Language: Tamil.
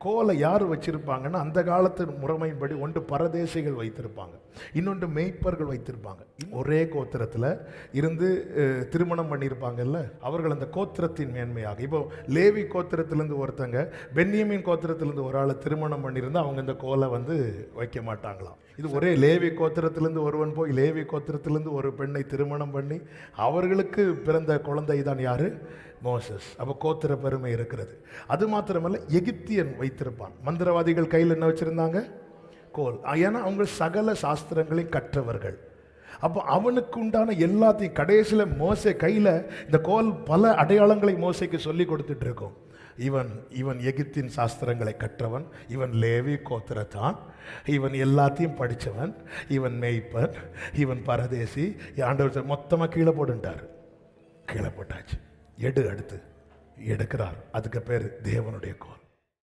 கோலை யார் வச்சிருப்பாங்கன்னா அந்த காலத்து முறைமையின்படி ஒன்று பரதேசிகள் வைத்திருப்பாங்க, இன்னொன்று மேய்ப்பர்கள் வைத்திருப்பாங்க. ஒரே கோத்திரத்தில் இருந்து திருமணம் பண்ணியிருப்பாங்கல்ல, அவர்கள் அந்த கோத்திரத்தின் மேன்மையாக. இப்போ லேவி கோத்திரத்திலேருந்து ஒருத்தங்க பென்யமீன் கோத்திரத்திலேருந்து ஒரு ஆளை திருமணம் பண்ணியிருந்தால் அவங்க இந்த கோலை வைக்க மாட்டாங்களாம். இது ஒரே லேவி கோத்திரத்திலேருந்து ஒருவன் போய் லேவி கோத்திரத்திலேருந்து ஒரு பெண்ணை திருமணம் பண்ணி அவர்களுக்கு பிறந்த குழந்தை தான் யார்? மோசஸ். அப்போ கோத்திர பெருமை இருக்கிறது. அது மாத்திரமல்ல, எகிப்தியன் வைத்திருப்பான். மந்திரவாதிகள் கையில் என்ன வச்சுருந்தாங்க? கோல். ஏன்னா அவங்க சகல சாஸ்திரங்களை கற்றவர்கள். அப்போ அவனுக்கு உண்டான எல்லாத்தையும் கடைசியில் மோசே கையில் இந்த கோல் பல அடையாளங்களை மோசைக்கு சொல்லி கொடுத்துட்டு இருக்கோம். இவன் எகிப்தின் சாஸ்திரங்களை கற்றவன், இவன் லேவி கோத்திரத்தான், இவன் எல்லாத்தையும் படித்தவன், இவன் மேய்ப்பன், இவன் பரதேசி. ஆண்டவர் மொத்தமாக கீழே போட்டுட்டார். கீழே போட்டாச்சு. அடுத்து எடுக்கிறார். அதுக்கு பேர் தேவனுடைய கோல்.